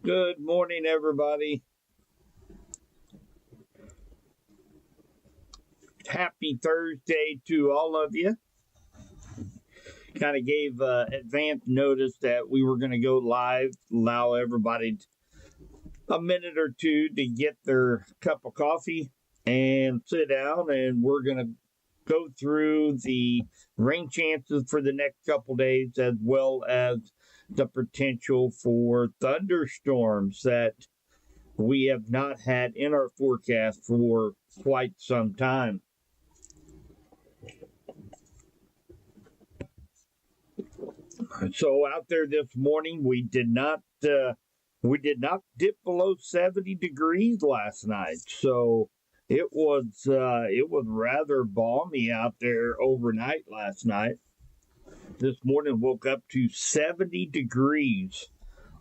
Good morning, everybody. Happy Thursday to all of you. Kind of gave advance notice that we were going to go live, allow everybody a minute or two to get their cup of coffee and sit down, and we're going to go through the rain chances for the next couple days as well as the potential for thunderstorms that we have not had in our forecast for quite some time. So out there this morning, we did not dip below 70 degrees last night. So it was rather balmy out there overnight last night. This morning woke up to 70 degrees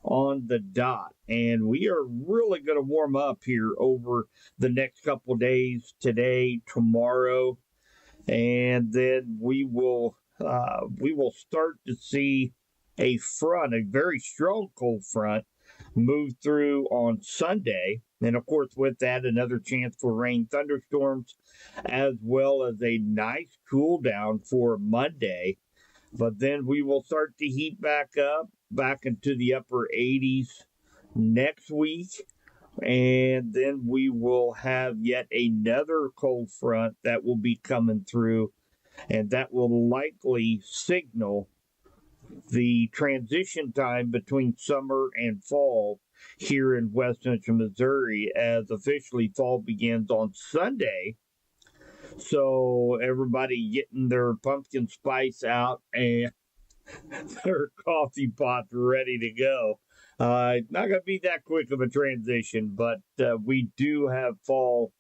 on the dot, and we are really going to warm up here over the next couple days, today, tomorrow, and then we will start to see a very strong cold front move through on Sunday. And of course, with that, another chance for rain, thunderstorms, as well as a nice cool down for Monday. But then we will start to heat back up, back into the upper 80s next week. And then we will have yet another cold front that will be coming through, and that will likely signal the transition time between summer and fall here in West Central Missouri, as officially fall begins on Sunday. So everybody getting their pumpkin spice out and their coffee pots ready to go. Not going to be that quick of a transition, but we do have fall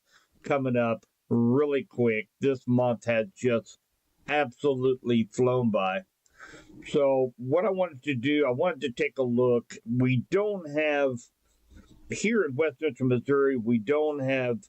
coming up really quick. This month has just absolutely flown by. So, what I wanted to do, I wanted to take a look. We don't have, here in West Central Missouri, we don't have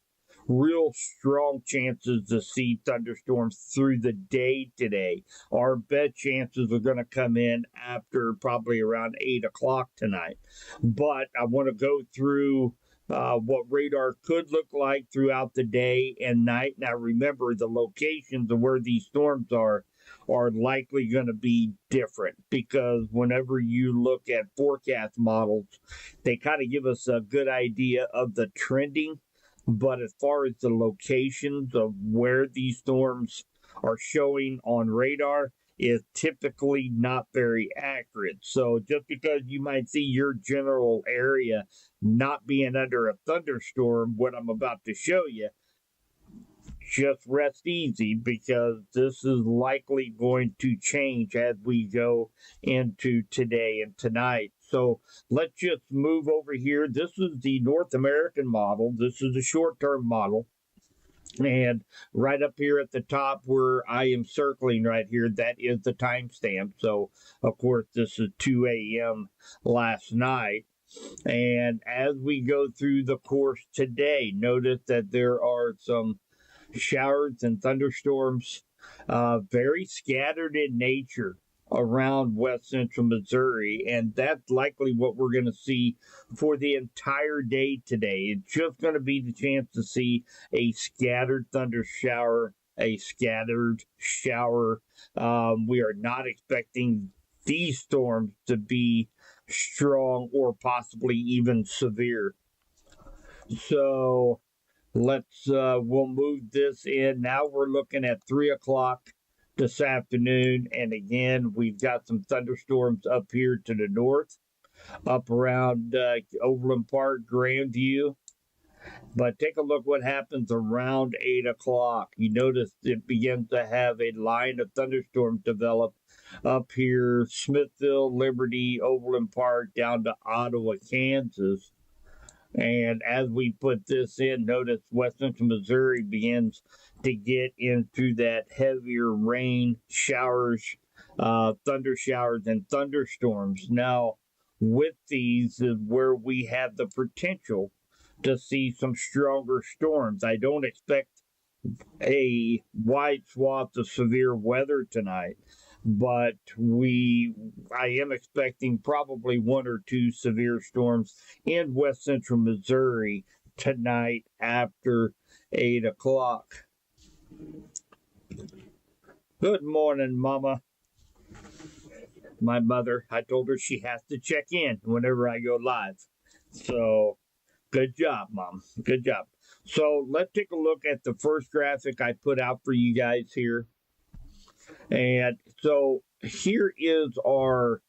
real strong chances to see thunderstorms through the day today. Our best chances are going to come in after probably around 8 o'clock tonight. But I want to go through what radar could look like throughout the day and night. Now, remember, the locations of where these storms are likely going to be different, because whenever you look at forecast models, they kind of give us a good idea of the trending. But as far as the locations of where these storms are showing on radar, is typically not very accurate. So just because you might see your general area not being under a thunderstorm, what I'm about to show you, just rest easy, because this is likely going to change as we go into today and tonight. So let's just move over here. This is the North American model. This is a short-term model. And right up here at the top where I am circling right here, that is the timestamp. So, of course, this is 2 a.m. last night. And as we go through the course today, notice that there are some showers and thunderstorms, very scattered in nature around West Central Missouri, and that's likely what we're going to see for the entire day today. It's just going to be the chance to see a scattered thunder shower, a scattered shower. We are not expecting these storms to be strong or possibly even severe. So we'll move this in. Now we're looking at 3 o'clock this afternoon, and again we've got some thunderstorms up here to the north, up around Overland Park, Grandview. But take a look what happens around 8 o'clock. You notice it begins to have a line of thunderstorms develop up here, Smithville, Liberty, Overland Park, down to Ottawa, Kansas. And as we put this in, notice West Central Missouri begins to get into that heavier rain showers, thunder showers, and thunderstorms. Now, with these is where we have the potential to see some stronger storms. I don't expect a wide swath of severe weather tonight. but I am expecting probably one or two severe storms in west central Missouri tonight after 8 o'clock. Good morning, Mama. My mother, I told her she has to check in whenever I go live. So, good job, Mom. Good job. So, let's take a look at the first graphic I put out for you guys here. And so, here is our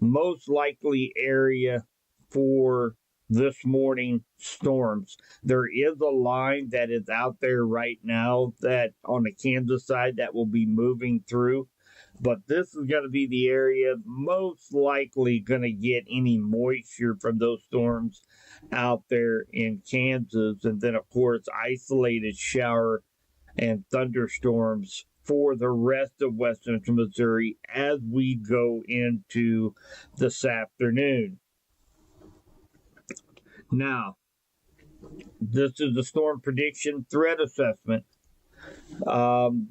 most likely area for this morning storms. There is a line that is out there right now that on the Kansas side that will be moving through. But this is going to be the area most likely going to get any moisture from those storms out there in Kansas. And then, of course, isolated shower and thunderstorms for the rest of west central Missouri as we go into this afternoon. Now, this is the storm prediction threat assessment.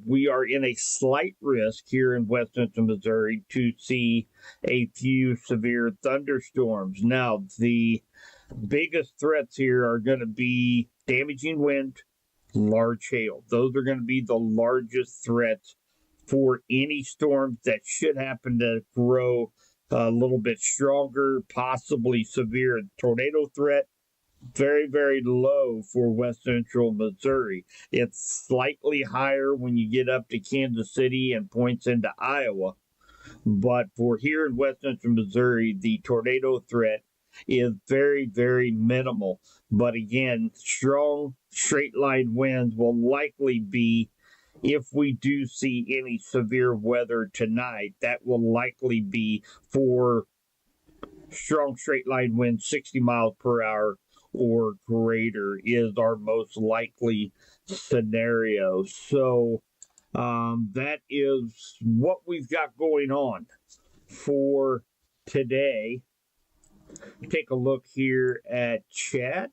We are in a slight risk here in west central Missouri to see a few severe thunderstorms. Now, the biggest threats here are going to be damaging wind, large hail. Those are going to be the largest threats for any storms that should happen to grow a little bit stronger, possibly severe. Tornado threat, very, very low for west central Missouri. It's slightly higher when you get up to Kansas City and points into Iowa. But for here in west central Missouri, the tornado threat is very, very minimal. But again, strong straight line winds will likely be, if we do see any severe weather tonight, that will likely be for strong straight line winds 60 miles per hour or greater is our most likely scenario. So that is what we've got going on for today. Take a look here at chat.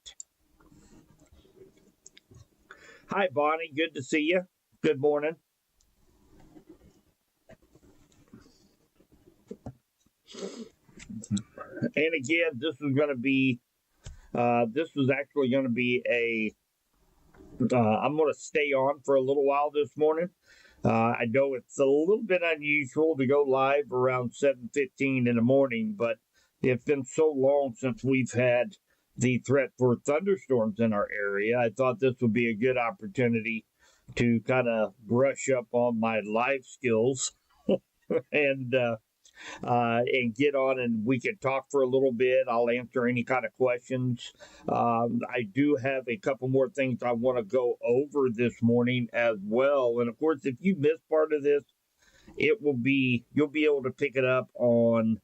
Hi, Bonnie. Good to see you. Good morning. And again, this is going to be, this was actually going to be I'm going to stay on for a little while this morning. I know it's a little bit unusual to go live around 7:15 in the morning, but it's been so long since we've had the threat for thunderstorms in our area. I thought this would be a good opportunity to kind of brush up on my live skills and get on and we can talk for a little bit. I'll answer any kind of questions. I do have a couple more things I want to go over this morning as well. And of course, if you missed part of this, you'll be able to pick it up on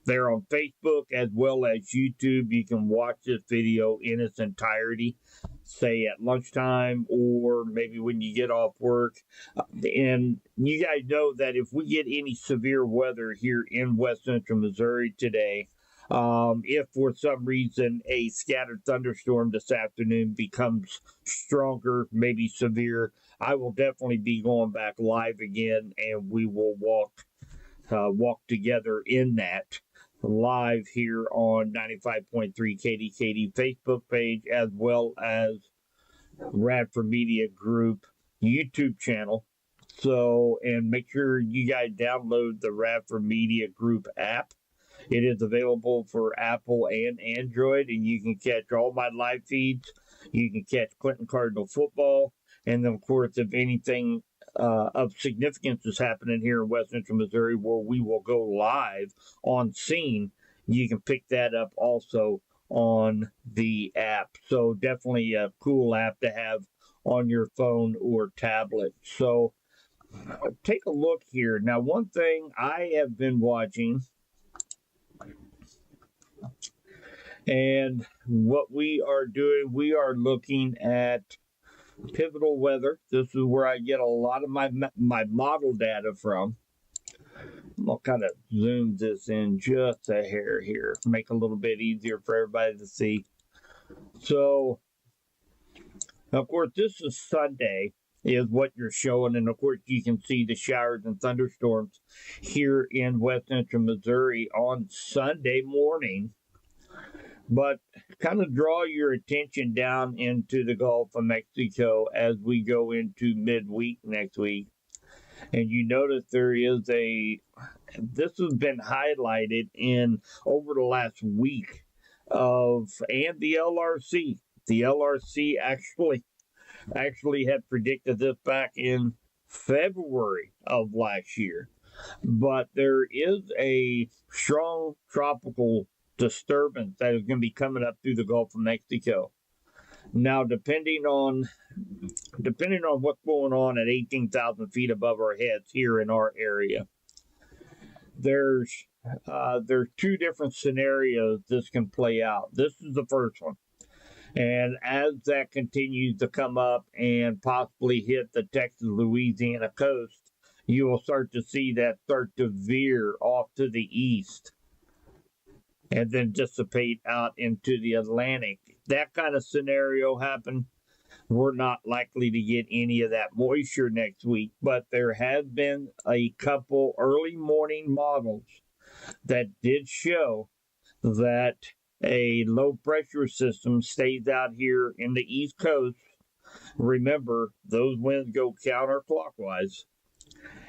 there on Facebook as well as YouTube. You can watch this video in its entirety, say at lunchtime or maybe when you get off work. And you guys know that if we get any severe weather here in west central Missouri today, if for some reason a scattered thunderstorm this afternoon becomes stronger, maybe severe, I will definitely be going back live again and we will walk together in that live here on 95.3 KDKD Facebook page as well as Radford Media Group YouTube channel. So, and make sure you guys download the Radford Media Group app. It is available for Apple and Android, and you can catch all my live feeds. You can catch Clinton Cardinal football, and then, of course, if anything of significance is happening here in west central Missouri where we will go live on scene, you can pick that up also on the app. So definitely a cool app to have on your phone or tablet. So take a look here. Now, one thing I have been watching and what we are doing, we are looking at Pivotal Weather. This is where I get a lot of my model data from. I'll kind of zoom this in just a hair here, make it a little bit easier for everybody to see. So, of course, this is Sunday, is what you're showing. And of course, you can see the showers and thunderstorms here in West Central Missouri on Sunday morning. But kind of draw your attention down into the Gulf of Mexico as we go into midweek next week. And you notice this has been highlighted in over the last week and the LRC. The LRC actually had predicted this back in February of last year. But there is a strong tropical disturbance that is going to be coming up through the Gulf of Mexico. Now, depending on what's going on at 18,000 feet above our heads here in our area, there's two different scenarios this can play out. This is the first one. And as that continues to come up and possibly hit the Texas-Louisiana coast, you will start to see that start to veer off to the east and then dissipate out into the Atlantic. That kind of scenario happen, we're not likely to get any of that moisture next week, but there has been a couple early morning models that did show that a low pressure system stays out here in the East Coast. Remember, those winds go counterclockwise,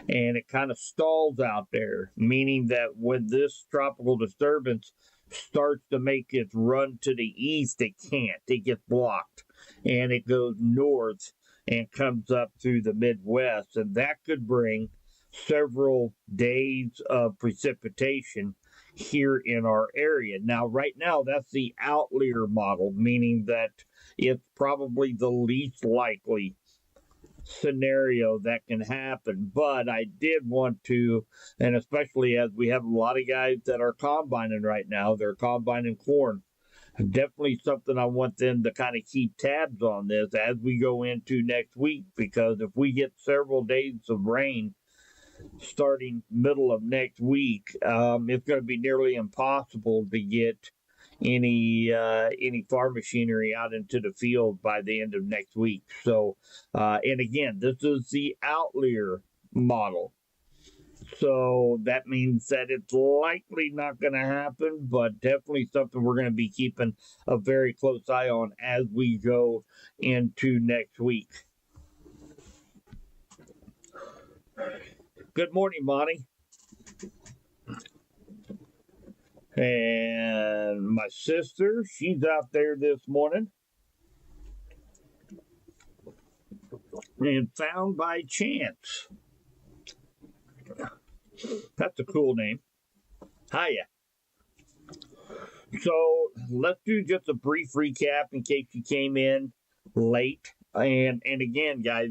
and it kind of stalls out there, meaning that when this tropical disturbance starts to make its run to the east, it can't. It gets blocked, and it goes north and comes up through the Midwest, and that could bring several days of precipitation here in our area. Now, right now, that's the outlier model, meaning that it's probably the least likely scenario that can happen. But I did want to, and especially as we have a lot of guys that are combining right now, they're combining corn. Definitely something I want them to kind of keep tabs on this as we go into next week, because if we get several days of rain starting middle of next week, it's going to be nearly impossible to get any farm machinery out into the field by the end of next week. So, and again, this is the outlier model. So that means that it's likely not going to happen, but definitely something we're going to be keeping a very close eye on as we go into next week. Good morning, Monty. And my sister, she's out there this morning. And found by chance. That's a cool name. Hiya. So let's do just a brief recap in case you came in late. And again, guys,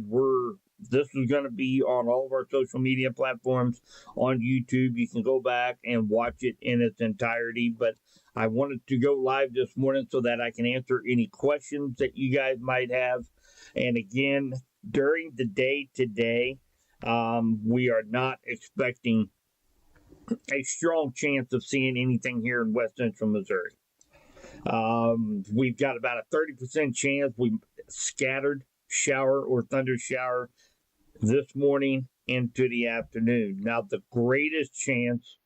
this is going to be on all of our social media platforms. On YouTube, you can go back and watch it in its entirety. But I wanted to go live this morning so that I can answer any questions that you guys might have. And again, during the day today, we are not expecting a strong chance of seeing anything here in West Central Missouri. We've got about a 30% chance we scattered shower or thunder shower this morning into the afternoon. Now, the greatest chance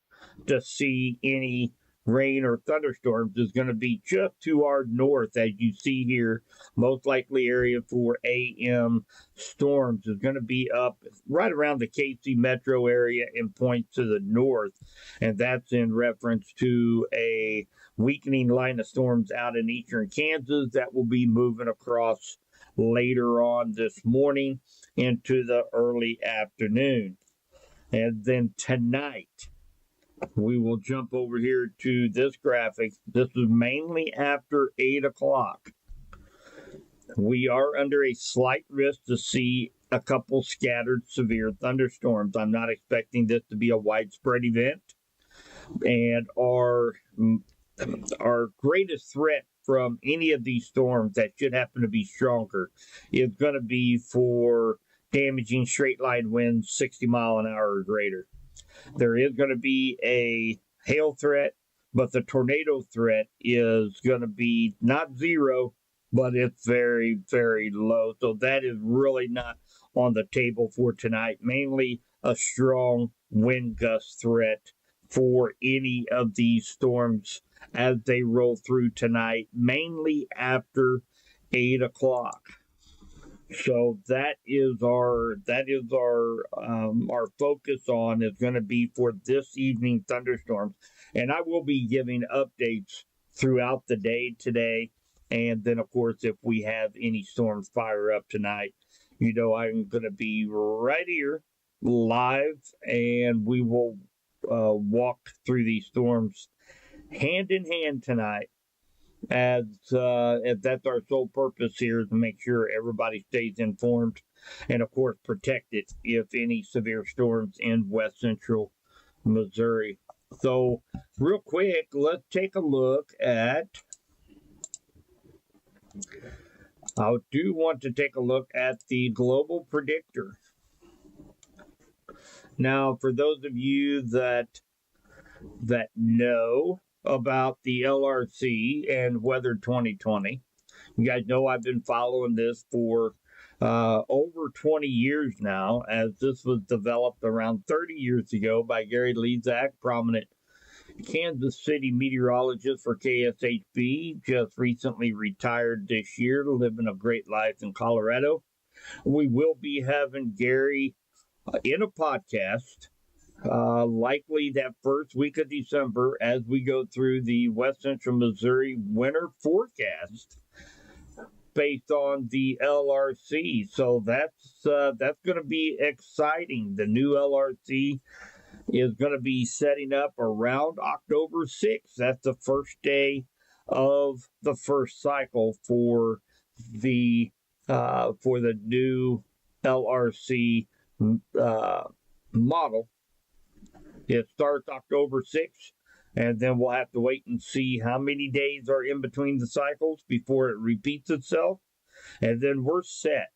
to see any rain or thunderstorms is going to be just to our north, as you see here. Most likely area for AM storms is going to be up right around the KC metro area and points to the north, and that's in reference to a weakening line of storms out in eastern Kansas that will be moving across later on this morning into the early afternoon. And then tonight, we will jump over here to this graphic. This is mainly after 8 o'clock. We are under a slight risk to see a couple scattered severe thunderstorms. I'm not expecting this to be a widespread event. And our greatest threat from any of these storms that should happen to be stronger is going to be for damaging straight line winds 60 mile an hour or greater. There is going to be a hail threat, but the tornado threat is going to be not zero, but it's very, very low. So that is really not on the table for tonight, mainly a strong wind gust threat for any of these storms as they roll through tonight, mainly after 8 o'clock. So that is our focus on is going to be for this evening thunderstorms, and I will be giving updates throughout the day today, and then of course if we have any storms fire up tonight, I'm going to be right here live, and we will walk through these storms hand in hand tonight. As that's our sole purpose here, to make sure everybody stays informed and of course protected if any severe storms in west central Missouri. So real quick, let's take a look at, I do want to take a look at the global predictor. Now, for those of you that know about the LRC and Weather 2020. You guys know I've been following this for over 20 years now, as this was developed around 30 years ago by Gary Lezak, prominent Kansas City meteorologist for KSHB, just recently retired this year, living a great life in Colorado. We will be having Gary in a podcast likely that first week of December as we go through the West Central Missouri winter forecast based on the LRC. So that's going to be exciting. The new LRC is going to be setting up around October 6th. That's the first day of the first cycle for the new LRC model. It starts October 6th, and then we'll have to wait and see how many days are in between the cycles before it repeats itself. And then we're set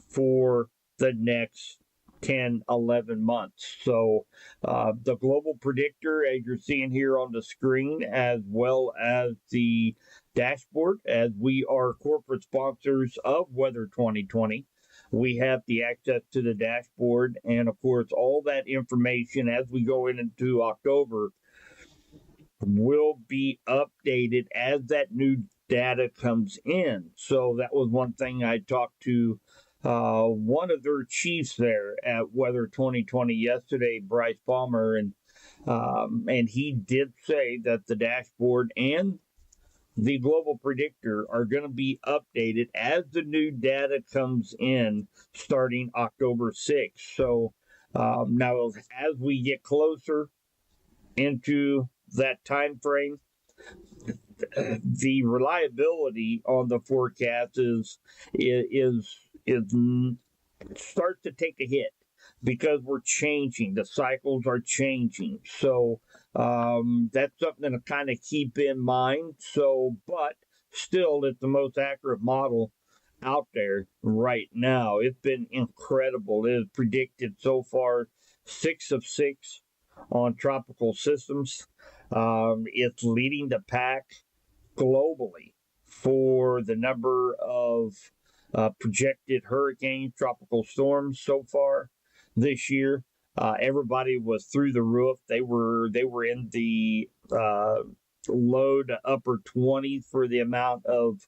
for the next 10, 11 months. So the global predictor, as you're seeing here on the screen, as well as the dashboard, as we are corporate sponsors of Weather 2020. We have the access to the dashboard, and of course, all that information as we go into October will be updated as that new data comes in. So that was one thing I talked to one of their chiefs there at Weather 2020 yesterday, Bryce Palmer, and he did say that the dashboard and the global predictor are going to be updated as the new data comes in starting October 6th. So now as we get closer into that time frame, the reliability on the forecast is starts to take a hit because we're changing. The cycles are changing. So that's something to kind of keep in mind. So, but still, it's the most accurate model out there right now. It's been incredible. It is predicted so far 6 of 6 on tropical systems. It's leading the pack globally for the number of projected hurricanes, tropical storms so far this year. Everybody was through the roof. They were in the low to upper 20s for the amount of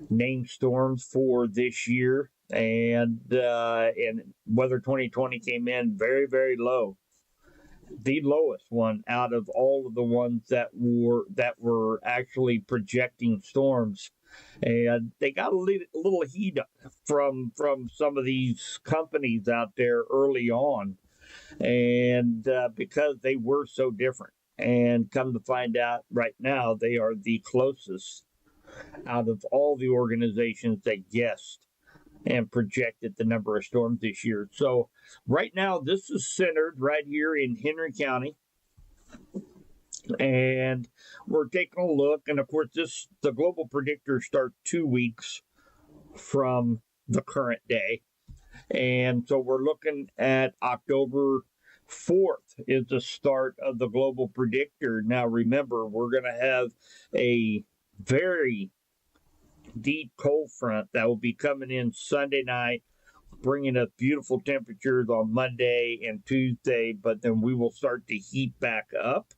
named storms for this year, and Weather 2020 came in very, very low, the lowest one out of all of the ones that were actually projecting storms. And they got a little heat from some of these companies out there early on, and because they were so different. And come to find out right now, they are the closest out of all the organizations that guessed and projected the number of storms this year. So right now, this is centered right here in Henry County. And we're taking a look, and of course, the global predictor starts 2 weeks from the current day. And so we're looking at October 4th is the start of the global predictor. Now, remember, we're going to have a very deep cold front that will be coming in Sunday night bringing us beautiful temperatures on Monday and Tuesday, but then we will start to heat back up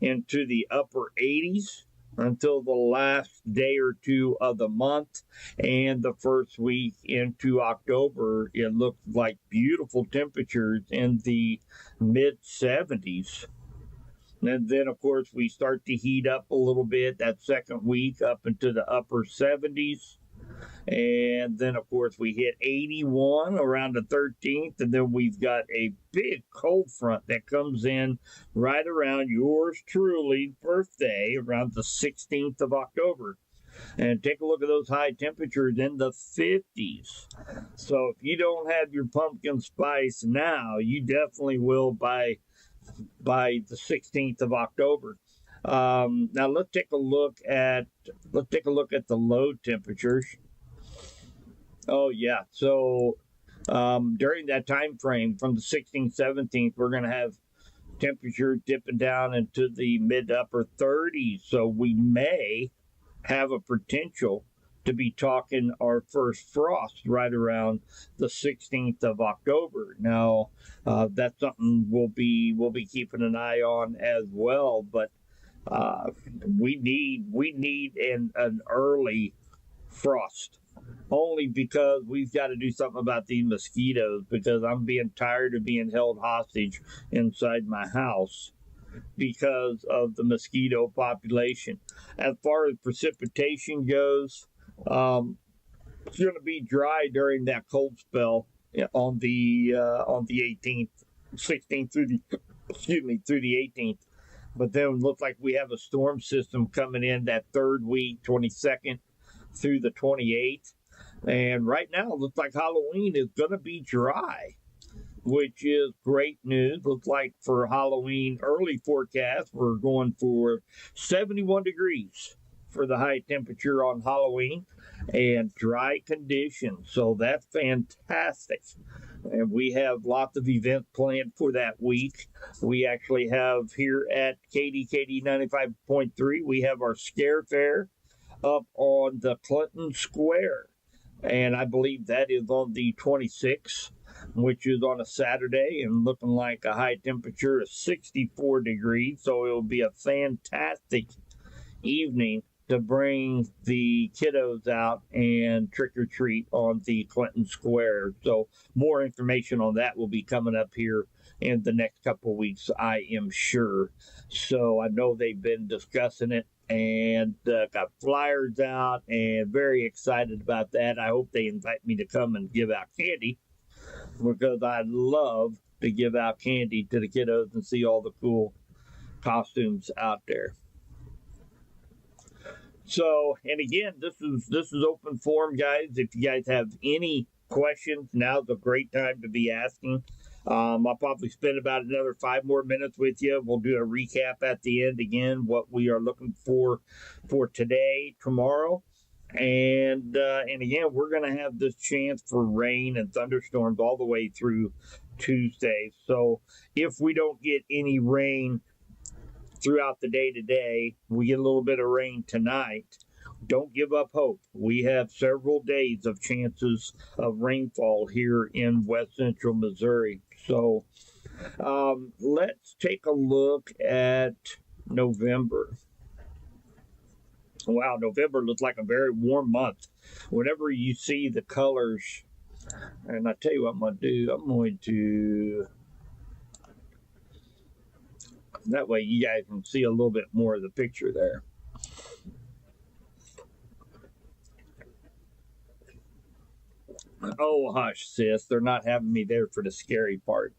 into the upper 80s until the last day or two of the month. And the first week into October, it looks like beautiful temperatures in the mid 70s. And then, of course, we start to heat up a little bit that second week up into the upper 70s. And then, of course, we hit 81 around the 13th. And then we've got a big cold front that comes in right around yours truly birthday, around the 16th of October. And take a look at those high temperatures in the 50s. So if you don't have your pumpkin spice now, you definitely will by the 16th of October. Now let's take a look at the low temperatures. Oh yeah, so during that time frame from the 16th, 17th, we're going to have temperature dipping down into the mid upper 30s. So we may have a potential to be talking our first frost right around the 16th of October. Now, that's something we'll be keeping an eye on as well. But we need an early frost, only because we've got to do something about these mosquitoes, because I'm being tired of being held hostage inside my house because of the mosquito population. As far as precipitation goes, it's going to be dry during that cold spell on the 18th, 16th through the 18th. But then it looks like we have a storm system coming in that third week, 22nd through the 28th. And right now, it looks like Halloween is going to be dry, which is great news. Looks like for Halloween early forecast, we're going for 71 degrees for the high temperature on Halloween and dry conditions. So that's fantastic. And we have lots of events planned for that week. We actually have here at KDKD 95.3, we have our Scare Fair up on the Clinton Square. And I believe that is on the 26th, which is on a Saturday, and looking like a high temperature of 64 degrees. So it will be a fantastic evening to bring the kiddos out and trick or treat on the Clinton Square. So more information on that will be coming up here in the next couple of weeks, I am sure. So I know they've been discussing it and got flyers out, and very excited about that. I hope they invite me to come and give out candy, because I love to give out candy to the kiddos and see all the cool costumes out there. So, and again, this is open forum, guys. If you guys have any questions, now's a great time to be asking. I'll probably spend about another 5 more minutes with you. We'll do a recap at the end again, what we are looking for today, tomorrow. And again, we're going to have this chance for rain and thunderstorms all the way through Tuesday. So if we don't get any rain throughout the day today, we get a little bit of rain tonight, don't give up hope. We have several days of chances of rainfall here in west central Missouri. So let's take a look at November. Wow, November looks like a very warm month. Whenever you see the colors, and I tell you what I'm going to do, I'm going to, that way you guys can see a little bit more of the picture there. Oh, hush, sis. They're not having me there for the scary part.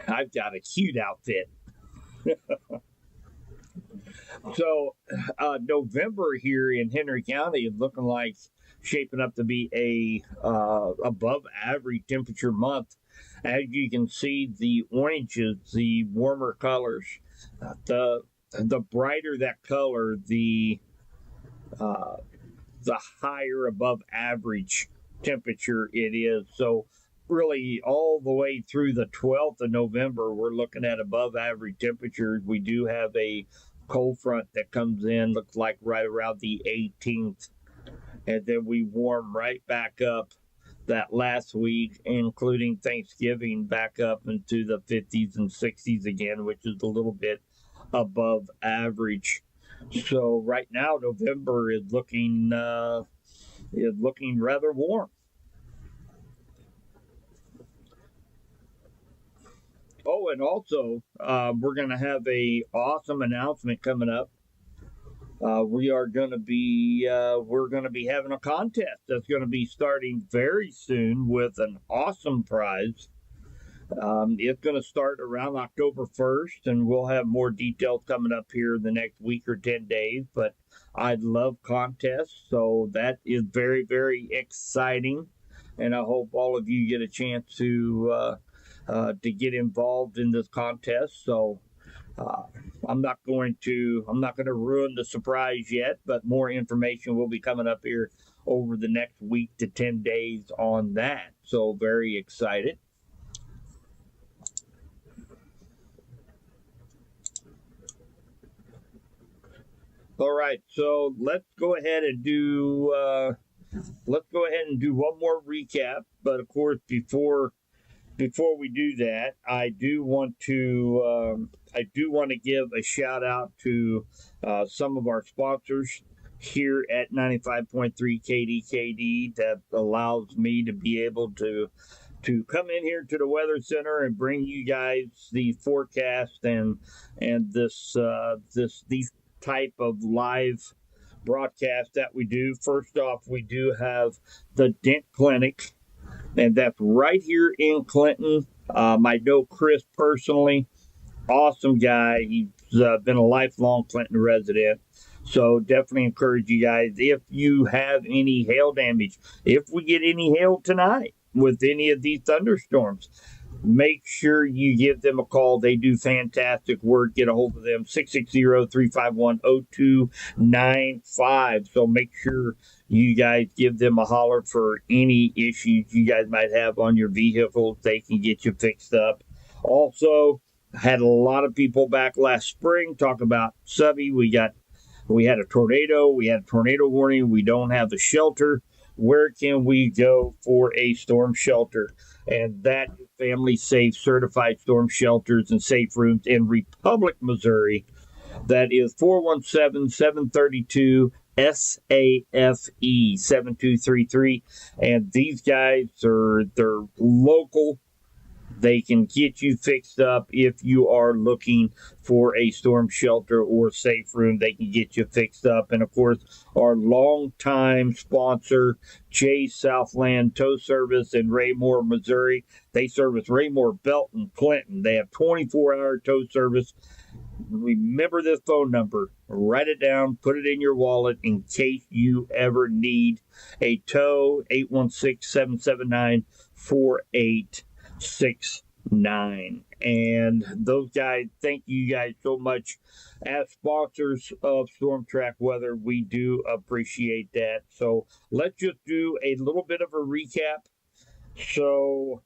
I've got a cute outfit. So, November here in Henry County is looking like shaping up to be a above average temperature month. As you can see, the oranges, the warmer colors, the brighter that color, the higher above average temperature it is. So really all the way through the 12th of November, we're looking at above average temperatures. We do have a cold front that comes in, looks like right around the 18th. And then we warm right back up that last week, including Thanksgiving, back up into the 50s and 60s again, which is a little bit above average. So right now, November is looking rather warm. Oh, and also, we're going to have a awesome announcement coming up. We're going to be having a contest that's going to be starting very soon with an awesome prize. It's going to start around October 1st, and we'll have more details coming up here in the next week or 10 days. But I love contests, so that is very, very exciting. And I hope all of you get a chance to get involved in this contest. So I'm not going to ruin the surprise yet, but more information will be coming up here over the next week to 10 days on that. So very excited. All right, so let's go ahead and do one more recap. But of course, before we do that, I do want to give a shout out to some of our sponsors here at 95.3 KDKD that allows me to be able to come in here to the Weather Center and bring you guys the forecast and these type of live broadcast that we do. First off, we do have the Dent Clinic, and that's right here in Clinton. I know Chris personally, awesome guy. He's been a lifelong Clinton resident. So definitely encourage you guys, if you have any hail damage, if we get any hail tonight with any of these thunderstorms, make sure you give them a call. They do fantastic work. Get a hold of them, 660-351-0295. So make sure you guys give them a holler for any issues you guys might have on your vehicles. They can get you fixed up. Also, had a lot of people back last spring talk about Subby. We had a tornado. We had a tornado warning. We don't have a shelter. Where can we go for a storm shelter? And that Family Safe Certified Storm Shelters and Safe Rooms in Republic, Missouri. That is 417-732-SAFE 7233. And these guys they're local. They can get you fixed up if you are looking for a storm shelter or safe room. They can get you fixed up. And of course, our longtime sponsor, Jay Southland Tow Service in Raymore, Missouri. They service Raymore, Belton, Clinton. They have 24-hour tow service. Remember this phone number. Write it down. Put it in your wallet in case you ever need a tow. 816-779-4869. And those guys, thank you guys so much as sponsors of Storm Track Weather. We do appreciate that. So let's just do a little bit of a recap. So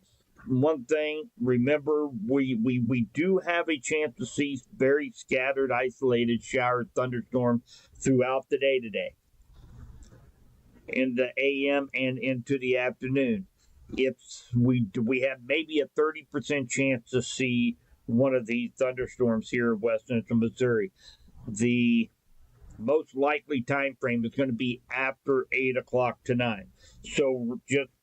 one thing, remember, we do have a chance to see very scattered, isolated showers, thunderstorms throughout the day today, in the AM and into the afternoon. We have maybe a 30% chance to see one of these thunderstorms here in West Central Missouri. The most likely time frame is going to be after 8 o'clock tonight. So just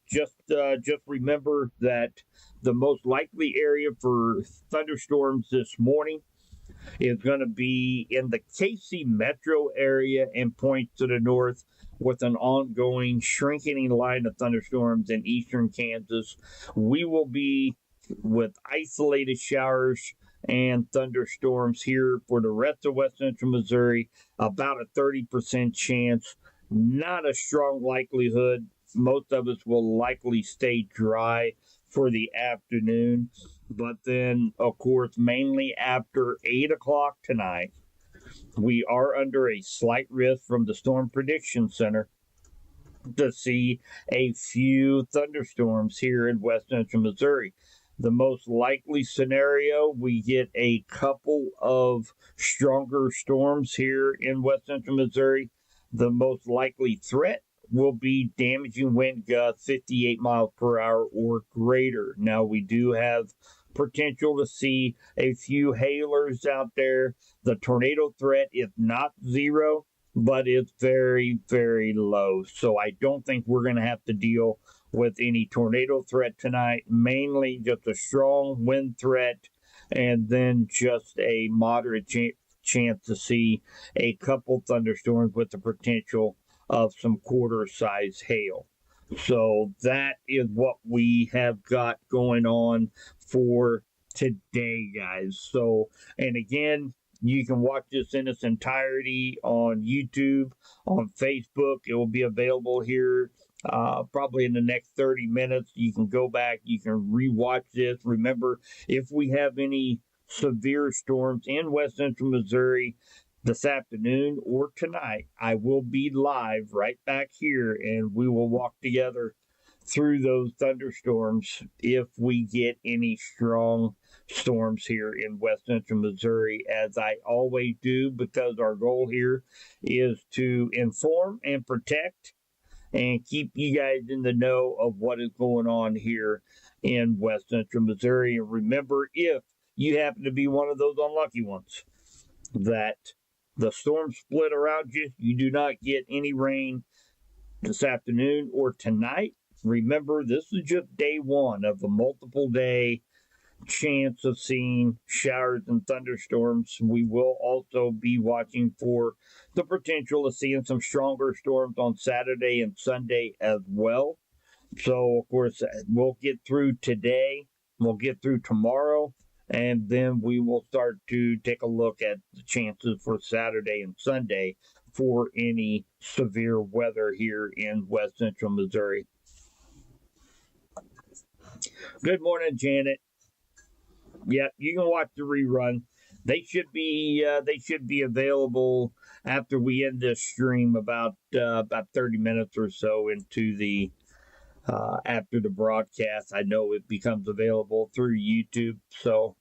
remember that the most likely area for thunderstorms this morning is going to be in the KC metro area and points to the north, with an ongoing shrinking line of thunderstorms in eastern Kansas. We will be with isolated showers and thunderstorms here for the rest of West Central Missouri, about a 30% chance, not a strong likelihood. Most of us will likely stay dry for the afternoon, but then, of course, mainly after 8 o'clock tonight, we are under a slight risk from the Storm Prediction Center to see a few thunderstorms here in West Central Missouri. The most likely scenario, we get a couple of stronger storms here in West Central Missouri. The most likely threat will be damaging wind gusts 58 miles per hour or greater. Now, we do have potential to see a few hailers out there. The tornado threat is not zero, but it's very, very low. So I don't think we're going to have to deal with any tornado threat tonight, mainly just a strong wind threat and then just a moderate chance to see a couple thunderstorms with the potential of some quarter-size hail. So that is what we have got going on for today, guys. So, and again, you can watch this in its entirety on YouTube, on Facebook. It will be available here probably in the next 30 minutes. You can go back, you can rewatch this. Remember, if we have any severe storms in West Central Missouri this afternoon or tonight, I will be live right back here and we will walk together through those thunderstorms if we get any strong storms here in West Central Missouri, as I always do, because our goal here is to inform and protect and keep you guys in the know of what is going on here in West Central Missouri. And remember, if you happen to be one of those unlucky ones that the storm split around you, you do not get any rain this afternoon or tonight. Remember, this is just day one of a multiple day chance of seeing showers and thunderstorms. We will also be watching for the potential of seeing some stronger storms on Saturday and Sunday as well. So, of course, we'll get through today, we'll get through tomorrow, and then we will start to take a look at the chances for Saturday and Sunday for any severe weather here in West Central Missouri. Good morning, Janet. Yeah, you can watch the rerun. They should be available after we end this stream about 30 minutes or so into the after the broadcast. I know it becomes available through YouTube. So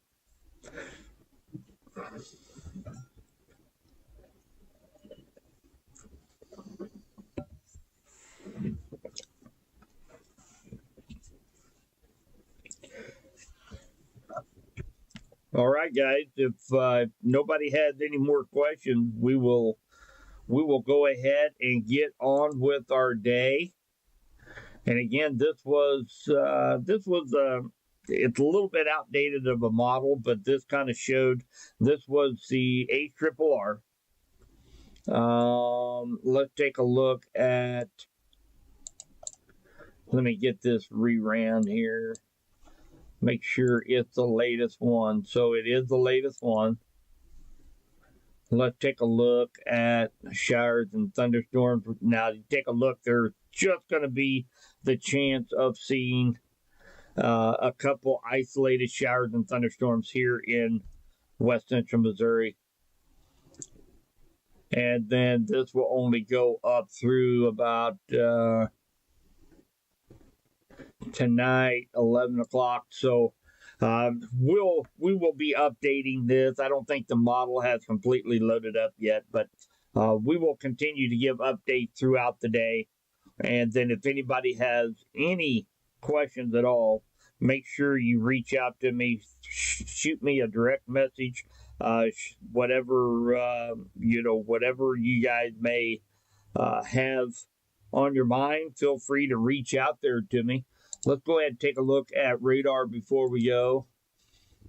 all right, guys, if nobody has any more questions, we will go ahead and get on with our day. And again, this was it's a little bit outdated of a model, but this kind of showed, this was the ARRR. Let's take a look at, let me get this reran here. Make sure it's the latest one. So it is the latest one. Let's take a look at showers and thunderstorms. Now, take a look. There's just going to be the chance of seeing a couple isolated showers and thunderstorms here in West Central Missouri. And then this will only go up through about tonight, 11 o'clock. So we will be updating this. I don't think the model has completely loaded up yet, but we will continue to give updates throughout the day. And then if anybody has any questions at all, make sure you reach out to me, shoot me a direct message, whatever you guys may have on your mind, feel free to reach out there to me. Let's go ahead and take a look at radar before we go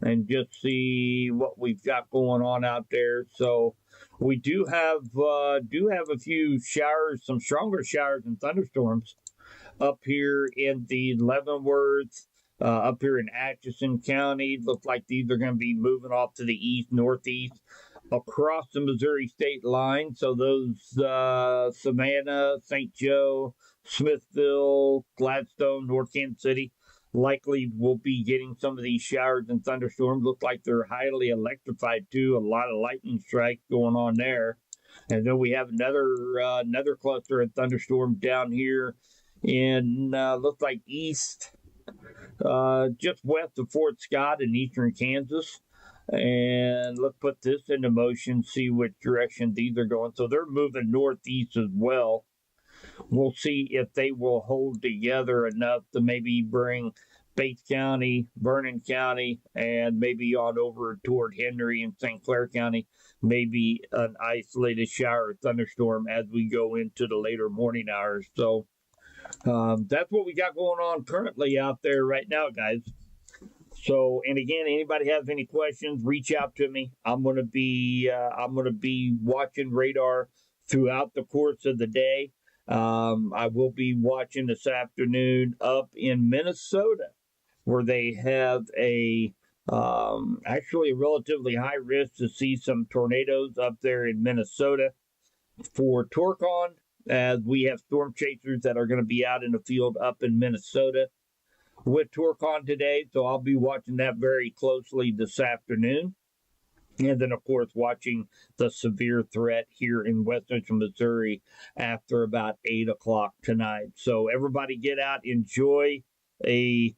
and just see what we've got going on out there. So we do have a few showers, some stronger showers and thunderstorms up here in the Leavenworth, up here in Atchison County. Looks like these are going to be moving off to the east, northeast, across the Missouri state line. So those Savannah, St. Joe, Smithville, Gladstone, North Kansas City likely will be getting some of these showers and thunderstorms. Look like they're highly electrified too. A lot of lightning strikes going on there. And then we have another cluster of thunderstorms down here in looks like east, just west of Fort Scott in eastern Kansas. And let's put this into motion, see which direction these are going. So they're moving northeast as well. We'll see if they will hold together enough to maybe bring Bates County, Vernon County, and maybe on over toward Henry and St. Clair County, maybe an isolated shower or thunderstorm as we go into the later morning hours. So that's what we got going on currently out there right now, guys. So, and again, anybody has any questions, reach out to me. I'm gonna be watching radar throughout the course of the day. I will be watching this afternoon up in Minnesota, where they have actually a relatively high risk to see some tornadoes up there in Minnesota for Torcon, as we have storm chasers that are going to be out in the field up in Minnesota with Torcon today. So I'll be watching that very closely this afternoon. And then, of course, watching the severe threat here in West Central Missouri after about 8 o'clock tonight. So everybody get out, enjoy a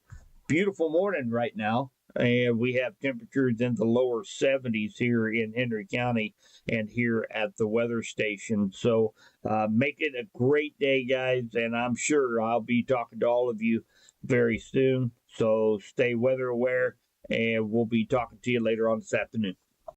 beautiful morning right now. And we have temperatures in the lower 70s here in Henry County and here at the weather station. So make it a great day, guys. And I'm sure I'll be talking to all of you very soon. So stay weather aware, and we'll be talking to you later on this afternoon.